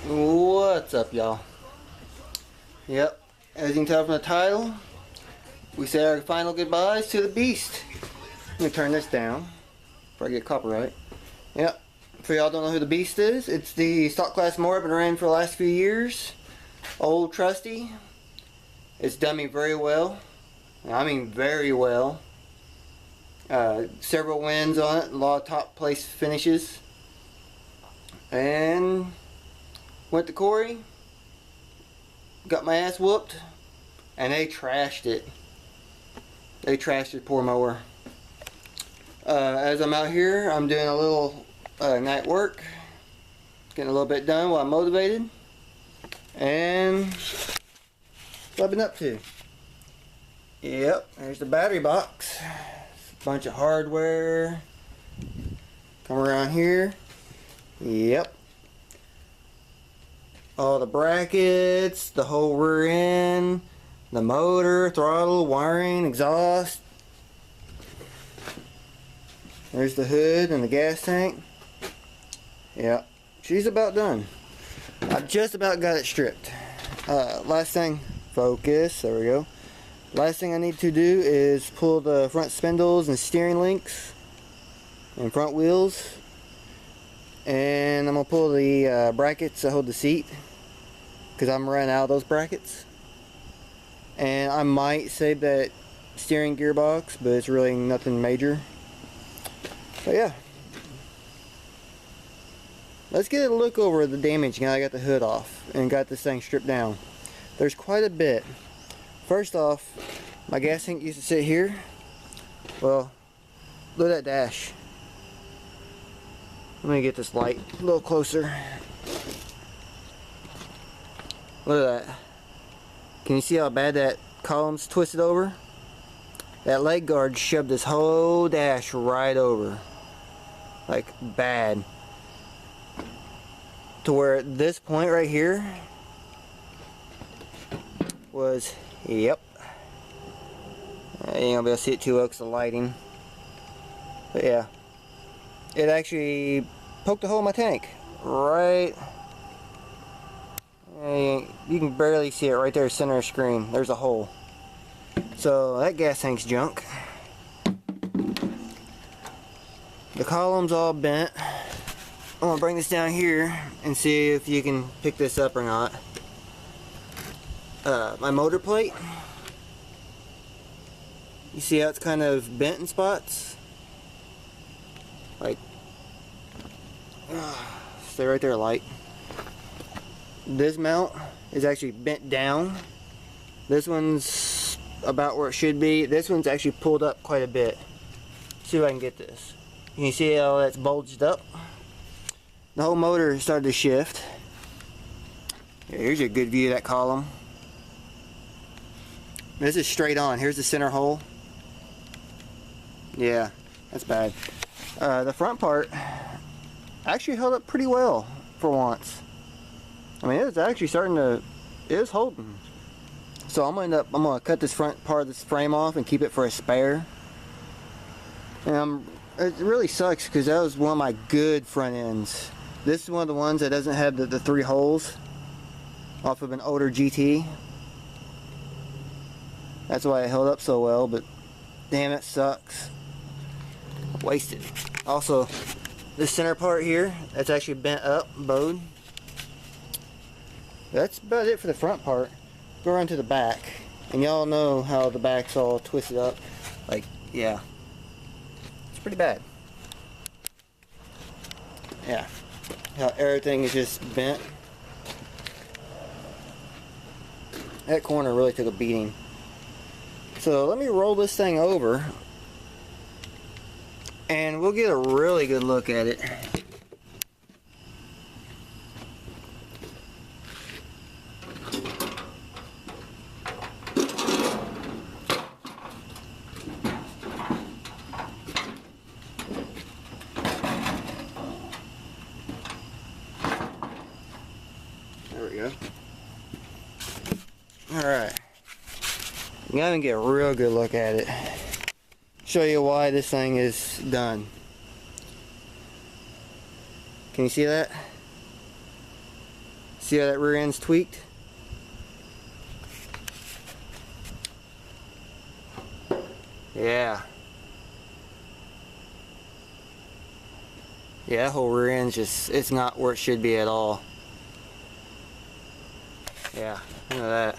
What's up, y'all? Yep, as you can tell from the title, we say our final goodbyes to the beast. Let me turn this down before I get copyright. Yep, for y'all don't know who the beast is, it's the stock class mower been around for the last few years. Old trusty. It's done me very well. I mean very well. Several wins on it, a lot of top place finishes. And went to Corey, got my ass whooped, and they trashed it. They trashed the poor mower. As I'm out here, I'm doing a little night work, getting a little bit done while I'm motivated. And what I've been up to. Yep, there's the battery box. A bunch of hardware. Come around here. Yep. All the brackets, the whole rear end, the motor, throttle, wiring, exhaust. There's the hood and the gas tank. Yep, she's about done. I've just about got it stripped. Last thing, focus, there we go. Last thing I need to do is pull the front spindles and steering links and front wheels. And I'm going to pull the brackets that hold the seat, because I'm running out of those brackets. And I might save that steering gearbox, but it's really nothing major. But yeah, let's get a look over the damage now I got the hood off and got this thing stripped down. There's quite a bit. First off, my gas tank used to sit here. Well, look at that dash. Let me get this light a little closer. Look at that. Can you see how bad that column's twisted over? That leg guard shoved this whole dash right over. Like, bad. To where at this point right here was, yep. You ain't gonna be able to see it too well because of the lighting. But yeah. It actually poked a hole in my tank. Right. You can barely see it right there, center of screen. There's a hole. So that gas tank's junk. The column's all bent. I'm gonna bring this down here and see if you can pick this up or not. My motor plate. You see how it's kind of bent in spots? Like, stay right there, light. This mount is actually bent down. This one's about where it should be. This one's actually pulled up quite a bit. See if I can get this. Can you see how that's bulged up? The whole motor started to shift. Yeah, here's a good view of that column. This is straight on. Here's the center hole. Yeah, that's bad. The front part actually held up pretty well for once. I mean, it's actually starting to, it is holding. So I'm gonna cut this front part of this frame off and keep it for a spare. And it really sucks because that was one of my good front ends. This is one of the ones that doesn't have the 3 holes off of an older GT. That's why it held up so well, but damn, it sucks. Wasted. Also, this center part here, that's actually bent up, bowed. That's about it for the front part. Go around to the back, and y'all know how the back's all twisted up. Like, yeah, it's pretty bad. Yeah, how everything is just bent. That corner really took a beating. So let me roll this thing over and we'll get a really good look at it. There we go. Alright. You gotta get a real good look at it. Show you why this thing is done. Can you see that? See how that rear end's tweaked? Yeah. Yeah, that whole rear end's just, it's not where it should be at all. Yeah, look at that.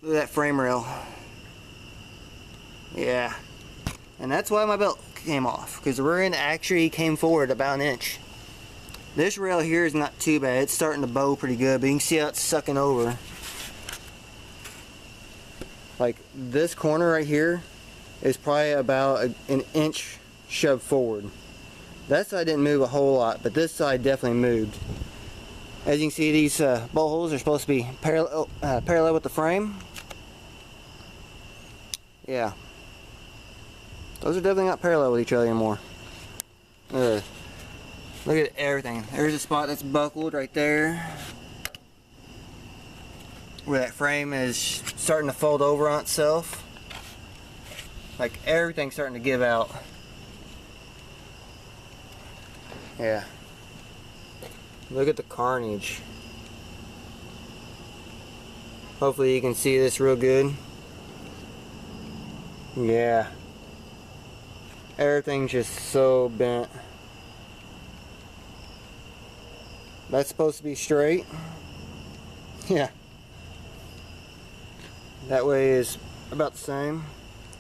Look at that frame rail. Yeah. And that's why my belt came off, because the rear end actually came forward about an inch. This rail here is not too bad. It's starting to bow pretty good, but you can see how it's sucking over. Like this corner right here is probably about an inch shoved forward. That side didn't move a whole lot, but this side definitely moved. As you can see, these bolt holes are supposed to be parallel with the frame. Yeah. Those are definitely not parallel with each other anymore. Look at everything. There's a spot that's buckled right there, where that frame is starting to fold over on itself. Like everything's starting to give out. Yeah. Look at the carnage. Hopefully you can see this real good. Yeah. Everything's just so bent. That's supposed to be straight. Yeah. That way is about the same.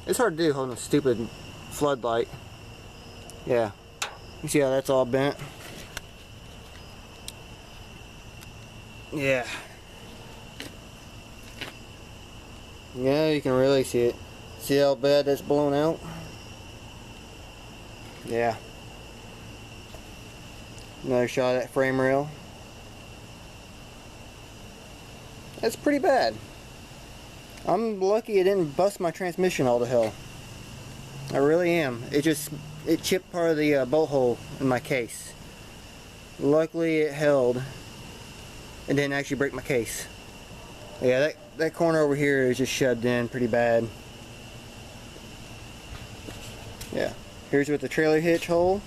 It's hard to do holding a stupid floodlight. Yeah. You see how that's all bent? Yeah. Yeah, you can really see it. See how bad that's blown out? Yeah. Another shot of that frame rail. That's pretty bad. I'm lucky it didn't bust my transmission all to hell. I really am. It chipped part of the bolt hole in my case. Luckily it held. It didn't actually break my case. Yeah, that corner over here is just shoved in pretty bad. Yeah. Here's with the trailer hitch hole.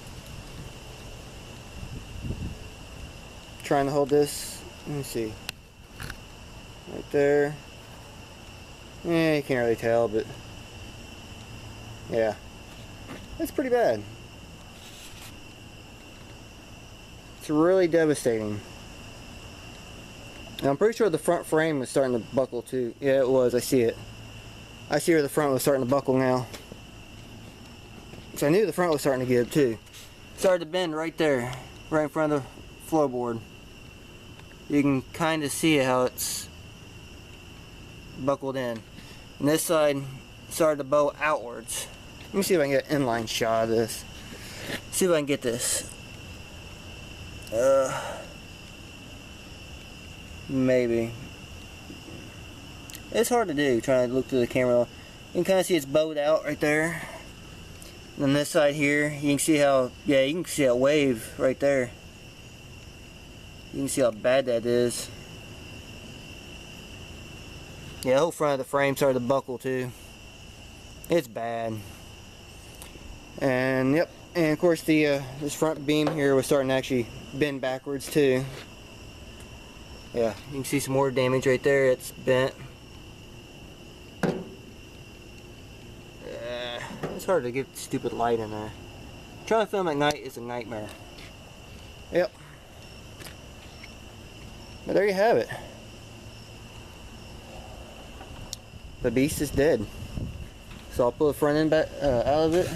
Trying to hold this. Let me see. Right there. Yeah, you can't really tell, but yeah. That's pretty bad. It's really devastating. And I'm pretty sure the front frame was starting to buckle too. Yeah, it was. I see it. I see where the front was starting to buckle now. So I knew the front was starting to give too. Started to bend right there, right in front of the floorboard. You can kind of see how it's buckled in. And this side started to bow outwards. Let me see if I can get an inline shot of this. See if I can get this. Maybe. It's hard to do, trying to look through the camera. You can kind of see it's bowed out right there. And then this side here, you can see how, yeah, you can see that wave right there. You can see how bad that is. Yeah, the whole front of the frame started to buckle too. It's bad. And yep, and of course the this front beam here was starting to actually bend backwards too. Yeah, you can see some more damage right there. It's bent. It's hard to get stupid light in there. Trying to film at night is a nightmare. Yep. But there you have it. The beast is dead. So I'll pull the front end back out of it.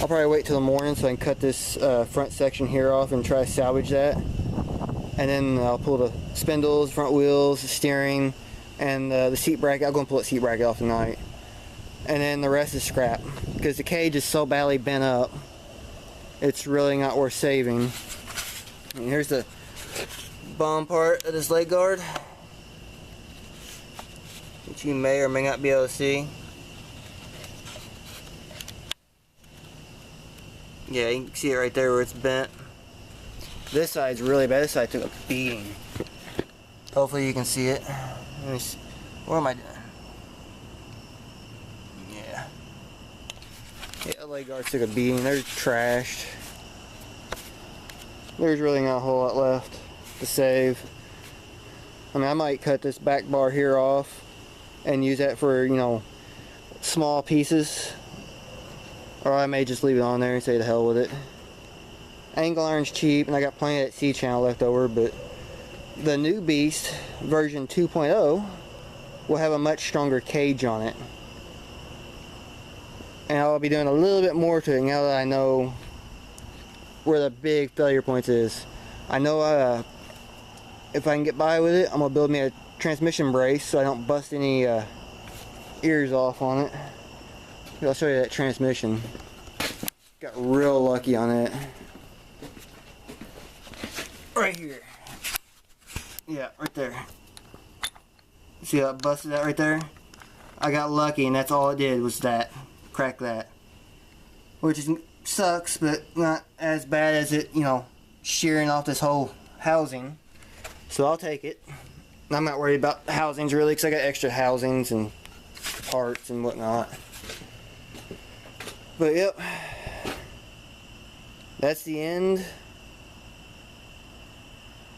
I'll probably wait till the morning so I can cut this front section here off and try to salvage that. And then I'll pull the spindles, front wheels, the steering, and the seat bracket. I'll go and pull the seat bracket off tonight. And then the rest is scrap. Because the cage is so badly bent up, it's really not worth saving. And here's the bottom part of this leg guard, which you may or may not be able to see. Yeah, you can see it right there where it's bent. This side's really bad. This side took a beating. Hopefully you can see it. Let me see. What am I doing? Yeah, the leg guards took a beating. They're trashed. there's really not a whole lot left to save. I mean, I might cut this back bar here off and use that for, you know, small pieces, or I may just leave it on there and say the hell with it. Angle iron's cheap, and I got plenty of that C-channel left over, but the new Beast version 2.0 will have a much stronger cage on it, and I'll be doing a little bit more to it now that I know where the big failure points is. I know if I can get by with it, I'm gonna build me a transmission brace so I don't bust any ears off on it. I'll show you that transmission. Got real lucky on it. Right here. Yeah, right there. See how it busted that right there? I got lucky, and that's all it did was that. Crack that. Which is, sucks, but not as bad as it, you know, shearing off this whole housing. So I'll take it. I'm not worried about housings really, because I got extra housings and parts and whatnot. But yep, that's the end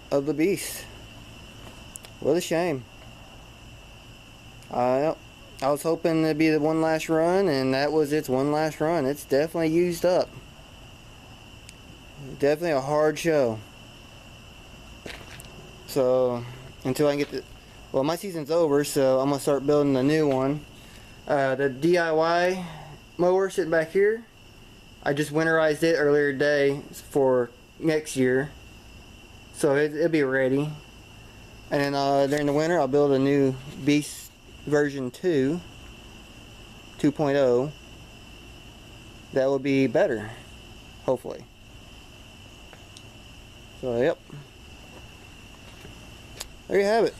of the Beast. What a shame. I was hoping it'd be the one last run, and that was its one last run. It's definitely used up. Definitely a hard show. So until I can get the, well, my season's over, so I'm gonna start building a new one. The DIY mower sitting back here, I just winterized it earlier today for next year, so it'll be ready. And then during the winter I'll build a new Beast version 2.0 that will be better, hopefully. So yep, there you have it.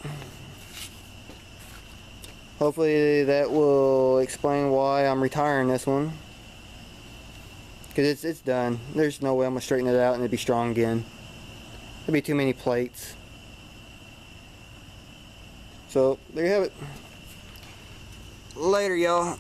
Hopefully that will explain why I'm retiring this one, because it's done. There's no way I'm gonna straighten it out and it'd be strong again. There'd be too many plates. So there you have it. Later, y'all.